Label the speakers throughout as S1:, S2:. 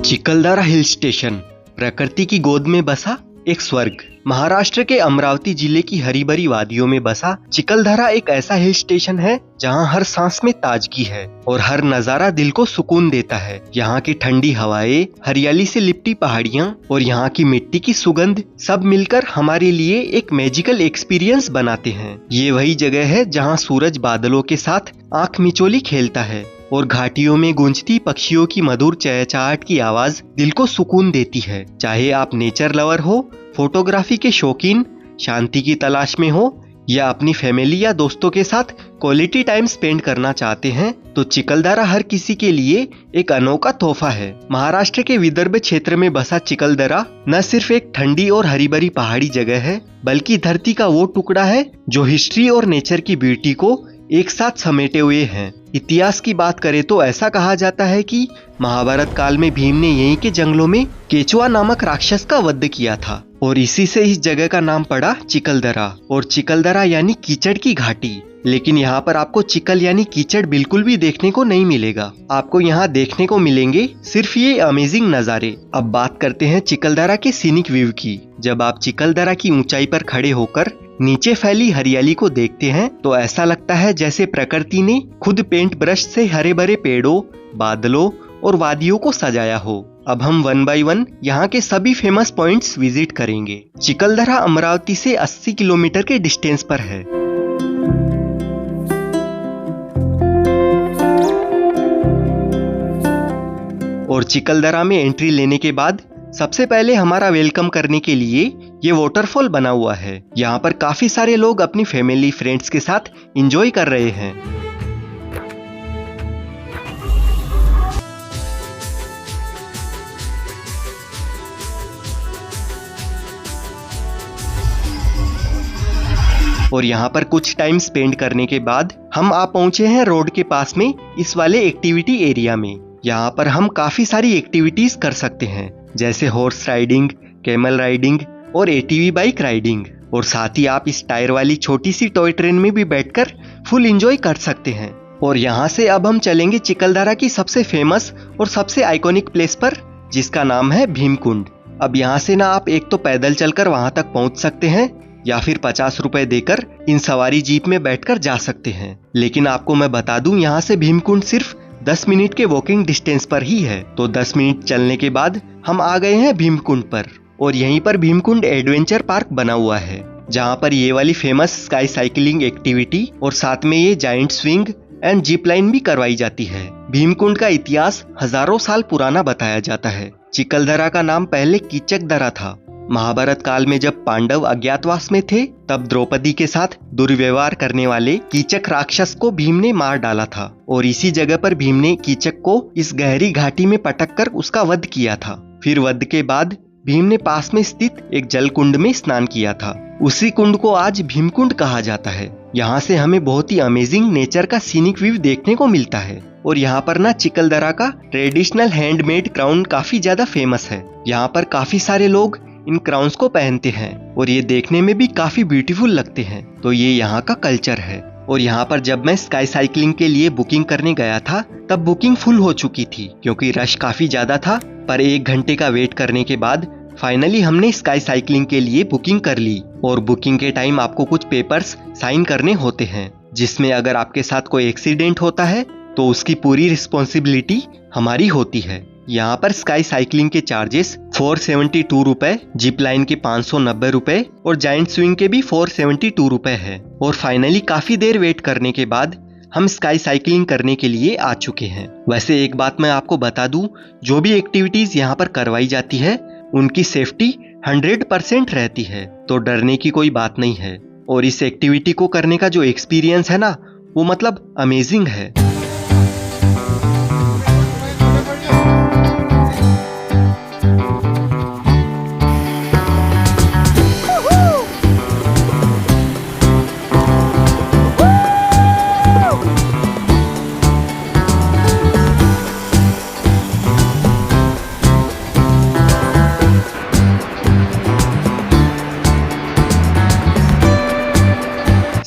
S1: Chikhaldara hill station प्रकृति की गोद में बसा एक स्वर्ग। महाराष्ट्र के अमरावती जिले की हरी भरी वादियों में बसा चिखलदरा एक ऐसा हिल स्टेशन है जहां हर सांस में ताजगी है और हर नजारा दिल को सुकून देता है। यहाँ की ठंडी हवाएं, हरियाली से लिपटी पहाड़ियां और यहाँ की मिट्टी की सुगंध सब मिलकर हमारे लिए एक मैजिकल एक्सपीरियंस बनाते हैं। ये वही जगह है जहाँ सूरज बादलों के साथ आंख मिचोली खेलता है और घाटियों में गूंजती पक्षियों की मधुर चहचहाहट की आवाज दिल को सुकून देती है। चाहे आप नेचर लवर हो, फोटोग्राफी के शौकीन, शांति की तलाश में हो या अपनी फैमिली या दोस्तों के साथ क्वालिटी टाइम स्पेंड करना चाहते हैं तो चिखलदरा हर किसी के लिए एक अनोखा तोहफा है। महाराष्ट्र के विदर्भ क्षेत्र में बसा चिखलदरा न सिर्फ एक ठंडी और हरी भरी पहाड़ी जगह है बल्कि धरती का वो टुकड़ा है जो हिस्ट्री और नेचर की ब्यूटी को एक साथ समेटे हुए हैं। इतिहास की बात करें तो ऐसा कहा जाता है कि महाभारत काल में भीम ने यहीं के जंगलों में केचुआ नामक राक्षस का वध किया था और इसी से इस जगह का नाम पड़ा चिखलदरा। और चिखलदरा यानी कीचड़ की घाटी। लेकिन यहाँ पर आपको चिखल यानी कीचड़ बिल्कुल भी देखने को नहीं मिलेगा। आपको यहाँ देखने को मिलेंगे सिर्फ ये अमेजिंग नज़ारे। अब बात करते हैं चिखलदरा के सीनिक व्यू की। जब आप चिखलदरा की ऊंचाई पर खड़े होकर नीचे फैली हरियाली को देखते हैं तो ऐसा लगता है जैसे प्रकृति ने खुद पेंट ब्रश से हरे भरे पेड़ों, बादलों और वादियों को सजाया हो। अब हम वन बाय वन यहाँ के सभी फेमस पॉइंट्स विजिट करेंगे। चिखलदरा अमरावती से 80 किलोमीटर के डिस्टेंस पर है। और चिखलदरा में एंट्री लेने के बाद सबसे पहले हमारा वेलकम करने के लिए ये वाटरफॉल बना हुआ है। यहाँ पर काफी सारे लोग अपनी फैमिली फ्रेंड्स के साथ एंजॉय कर रहे हैं। और यहाँ पर कुछ टाइम स्पेंड करने के बाद हम आ पहुंचे हैं रोड के पास में इस वाले एक्टिविटी एरिया में। यहाँ पर हम काफी सारी एक्टिविटीज कर सकते हैं जैसे हॉर्स राइडिंग, कैमल राइडिंग और एटीवी बाइक राइडिंग। और साथ ही आप इस टायर वाली छोटी सी टॉय ट्रेन में भी बैठकर फुल एंजॉय कर सकते हैं। और यहाँ से अब हम चलेंगे चिखलदरा की सबसे फेमस और सबसे आइकॉनिक प्लेस पर जिसका नाम है भीमकुंड। अब यहाँ से ना आप एक तो पैदल चलकर वहां तक पहुंच सकते हैं या फिर 50 रुपए देकर इन सवारी जीप में बैठकर जा सकते हैं। लेकिन आपको मैं बता दूं यहाँ से भीमकुंड सिर्फ 10 मिनट के वॉकिंग डिस्टेंस पर ही है। तो 10 मिनट चलने के बाद हम आ गए हैं भीमकुंड पर। और यहीं पर भीमकुंड एडवेंचर पार्क बना हुआ है जहां पर ये वाली फेमस स्काई साइकिलिंग एक्टिविटी और साथ में ये giant swing and zip line भी करवाई जाती है। भीमकुंड का इतिहास हजारों साल पुराना बताया जाता है। चिखलदरा का नाम पहले कीचकदरा था। महाभारत काल में जब पांडव अज्ञातवास में थे तब द्रौपदी के साथ दुर्व्यवहार करने वाले कीचक राक्षस को भीम ने मार डाला था और इसी जगह पर भीम ने कीचक को इस गहरी घाटी में पटक कर उसका वध किया था। फिर वध के बाद भीम ने पास में स्थित एक जल कुंड में स्नान किया था। उसी कुंड को आज भीमकुंड कहा जाता है। यहाँ से हमें बहुत ही अमेजिंग नेचर का सीनिक व्यू देखने को मिलता है। और यहाँ पर ना चिखलदरा का ट्रेडिशनल हैंडमेड क्राउन काफी ज्यादा फेमस है। यहाँ पर काफी सारे लोग इन क्राउन्स को पहनते हैं और ये देखने में भी काफी ब्यूटीफुल लगते हैं। तो ये यहाँ का कल्चर है। और यहाँ पर जब मैं स्काई साइकिलिंग के लिए बुकिंग करने गया था तब बुकिंग फुल हो चुकी थी क्योंकि रश काफी ज्यादा था। पर 1 घंटे का वेट करने के बाद फाइनली हमने स्काई साइकिलिंग के लिए बुकिंग कर ली। और बुकिंग के टाइम आपको कुछ पेपर्स साइन करने होते हैं जिसमें अगर आपके साथ कोई एक्सीडेंट होता है तो उसकी पूरी रिस्पॉन्सिबिलिटी हमारी होती है। यहाँ पर स्काई साइकिलिंग के चार्जेस 472 रुपए, जिप लाइन के 590 रुपए और जायंट स्विंग के भी 472 रुपए है। और फाइनली काफी देर वेट करने के बाद हम स्काई साइकिलिंग करने के लिए आ चुके हैं। वैसे एक बात मैं आपको बता दूं, जो भी एक्टिविटीज यहाँ पर करवाई जाती है उनकी सेफ्टी 100% रहती है, तो डरने की कोई बात नहीं है। और इस एक्टिविटी को करने का जो एक्सपीरियंस है ना वो मतलब अमेजिंग है।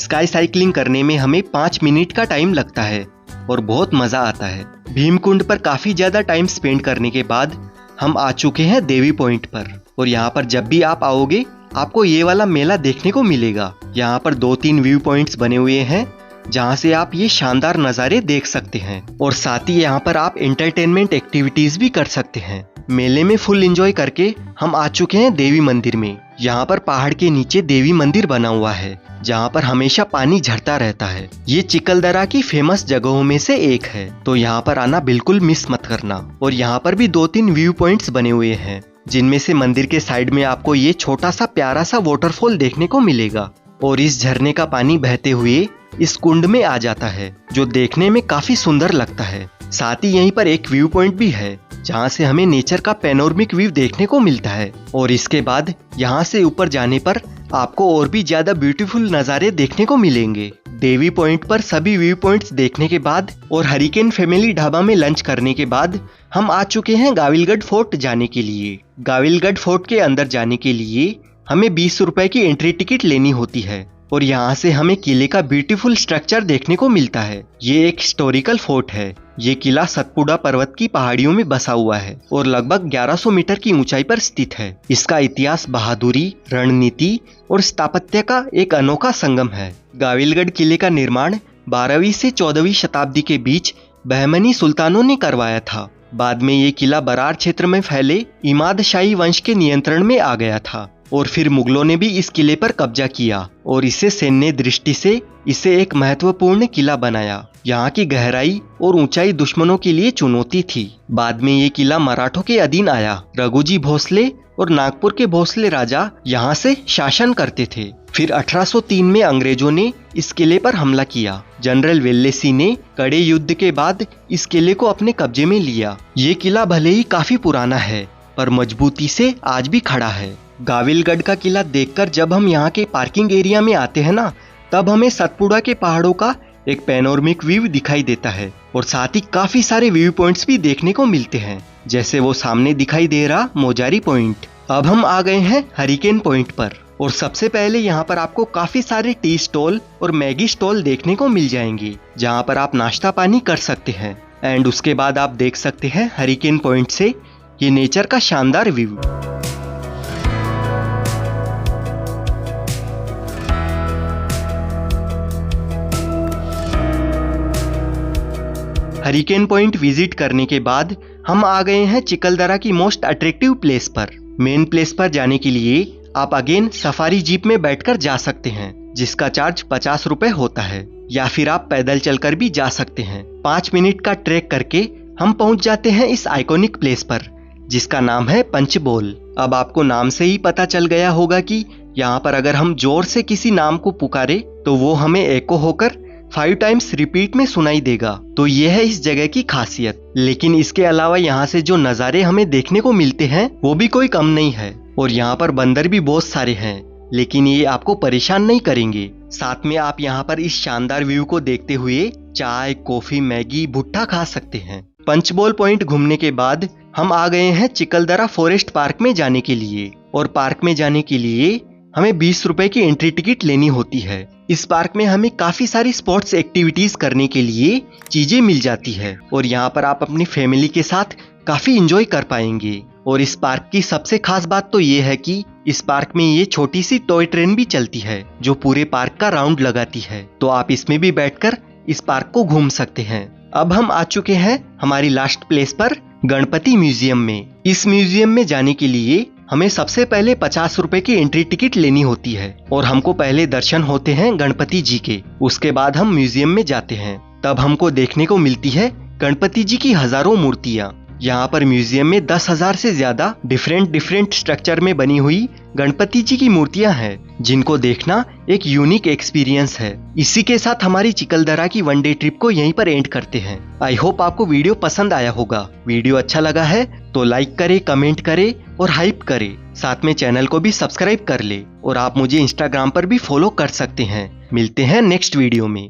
S1: स्काई साइकिलिंग करने में हमें 5 मिनट का टाइम लगता है और बहुत मजा आता है। भीमकुंड पर काफी ज्यादा टाइम स्पेंड करने के बाद हम आ चुके हैं देवी पॉइंट पर। और यहाँ पर जब भी आप आओगे आपको ये वाला मेला देखने को मिलेगा। यहाँ पर 2-3 व्यू पॉइंट्स बने हुए हैं जहाँ से आप ये शानदार नज़ारे देख सकते हैं। और साथ ही यहाँ पर आप एंटरटेनमेंट एक्टिविटीज भी कर सकते हैं। मेले में फुल एंजॉय करके हम आ चुके हैं देवी मंदिर में। यहाँ पर पहाड़ के नीचे देवी मंदिर बना हुआ है जहाँ पर हमेशा पानी झरता रहता है। ये चिकलदरा की फेमस जगहों में से एक है, तो यहाँ पर आना बिल्कुल मिस मत करना। और यहाँ पर भी 2-3 व्यू पॉइंट्स बने हुए हैं जिनमें से मंदिर के साइड में आपको ये छोटा सा प्यारा सा वाटरफॉल देखने को मिलेगा। और इस झरने का पानी बहते हुए इस कुंड में आ जाता है जो देखने में काफी सुंदर लगता है। साथ ही यहीं पर एक व्यू पॉइंट भी है जहाँ से हमें नेचर का पैनोरमिक व्यू देखने को मिलता है। और इसके बाद यहाँ से ऊपर जाने पर आपको और भी ज्यादा ब्यूटीफुल नज़ारे देखने को मिलेंगे। देवी पॉइंट पर सभी व्यू पॉइंट्स देखने के बाद और हरिकेन फैमिली ढाबा में लंच करने के बाद हम आ चुके हैं गाविलगढ़ फोर्ट जाने के लिए। गाविलगढ़ फोर्ट के अंदर जाने के लिए हमें 20 रुपए की एंट्री टिकट लेनी होती है। और यहाँ से हमें किले का ब्यूटीफुल स्ट्रक्चर देखने को मिलता है। ये एक हिस्टोरिकल फोर्ट है। ये किला सतपुड़ा पर्वत की पहाड़ियों में बसा हुआ है और लगभग 1100 मीटर की ऊंचाई पर स्थित है। इसका इतिहास बहादुरी, रणनीति और स्थापत्य का एक अनोखा संगम है। गाविलगढ़ किले का निर्माण 12वीं से 14वीं शताब्दी के बीच बहमनी सुल्तानों ने करवाया था। बाद में ये किला बरार क्षेत्र में फैले इमाद शाही वंश के नियंत्रण में आ गया था और फिर मुगलों ने भी इस किले पर कब्जा किया और इसे सैन्य दृष्टि से इसे एक महत्वपूर्ण किला बनाया। यहाँ की गहराई और ऊंचाई दुश्मनों के लिए चुनौती थी। बाद में ये किला मराठों के अधीन आया। रघुजी भोसले और नागपुर के भोसले राजा यहाँ से शासन करते थे। फिर 1803 में अंग्रेजों ने इस किले पर हमला किया। जनरल वेल्लेसी ने कड़े युद्ध के बाद इस किले को अपने कब्जे में लिया। ये किला भले ही काफी पुराना है पर मजबूती से आज भी खड़ा है। गाविलगढ़ का किला देखकर जब हम यहाँ के पार्किंग एरिया में आते हैं ना, तब हमें सतपुड़ा के पहाड़ों का एक पैनोरमिक व्यू दिखाई देता है और साथ ही काफी सारे व्यू पॉइंट्स भी देखने को मिलते हैं, जैसे वो सामने दिखाई दे रहा मोजारी पॉइंट। अब हम आ गए हैं हरिकेन पॉइंट पर और सबसे पहले यहाँ पर आपको काफी सारे टी स्टॉल और मैगी स्टॉल देखने को मिल जाएंगे जहाँ पर आप नाश्ता पानी कर सकते हैं। एंड उसके बाद आप देख सकते हैं हरिकेन पॉइंट से ये नेचर का शानदार व्यू। हरिकेन पॉइंट विजिट करने के बाद हम आ गए हैं चिकलदरा की मोस्ट अट्रैक्टिव प्लेस पर। मेन प्लेस पर जाने के लिए आप अगेन सफारी जीप में बैठकर जा सकते हैं जिसका चार्ज 50 रुपए होता है, या फिर आप पैदल चलकर भी जा सकते हैं। 5 मिनट का ट्रैक करके हम पहुंच जाते हैं इस आइकॉनिक प्लेस पर जिसका नाम है पंचबोल। अब आपको नाम से ही पता चल गया होगा कि यहाँ पर अगर हम जोर से किसी नाम को पुकारे तो वो हमें एको होकर 5 टाइम्स रिपीट में सुनाई देगा। तो यह है इस जगह की खासियत। लेकिन इसके अलावा यहाँ से जो नज़ारे हमें देखने को मिलते हैं वो भी कोई कम नहीं है। और यहाँ पर बंदर भी बहुत सारे हैं, लेकिन ये आपको परेशान नहीं करेंगे। साथ में आप यहाँ पर इस शानदार व्यू को देखते हुए चाय, कॉफी, मैगी, भुट्टा खा सकते हैं। पंचबोल पॉइंट घूमने के बाद हम आ गए हैं चिकलदरा फॉरेस्ट पार्क में जाने के लिए। और पार्क में जाने के लिए हमें 20 रुपए की एंट्री टिकट लेनी होती है। इस पार्क में हमें काफी सारी स्पोर्ट्स एक्टिविटीज करने के लिए चीजें मिल जाती है और यहाँ पर आप अपनी फैमिली के साथ काफी एंजॉय कर पाएंगे। और इस पार्क की सबसे खास बात तो ये है कि इस पार्क में ये छोटी सी टॉय ट्रेन भी चलती है जो पूरे पार्क का राउंड लगाती है, तो आप इसमें भी बैठकर इस पार्क को घूम सकते हैं। अब हम आ चुके हैं हमारी लास्ट प्लेस पर, गणपति म्यूजियम में। इस म्यूजियम में जाने के लिए हमें सबसे पहले 50 रुपए की एंट्री टिकट लेनी होती है और हमको पहले दर्शन होते हैं गणपति जी के। उसके बाद हम म्यूजियम में जाते हैं, तब हमको देखने को मिलती है गणपति जी की हजारों मूर्तियाँ। यहाँ पर म्यूजियम में 10,000 से ज्यादा डिफरेंट स्ट्रक्चर में बनी हुई गणपति जी की मूर्तियां हैं जिनको देखना एक यूनिक एक्सपीरियंस है। इसी के साथ हमारी चिकलदरा की 1 डे ट्रिप को यहीं पर एंड करते हैं। आई होप आपको वीडियो पसंद आया होगा। वीडियो अच्छा लगा है तो लाइक करे, कमेंट करे और हाइप करे। साथ में चैनल को भी सब्सक्राइब कर ले और आप मुझे इंस्टाग्राम पर भी फॉलो कर सकते हैं। मिलते हैं नेक्स्ट वीडियो में।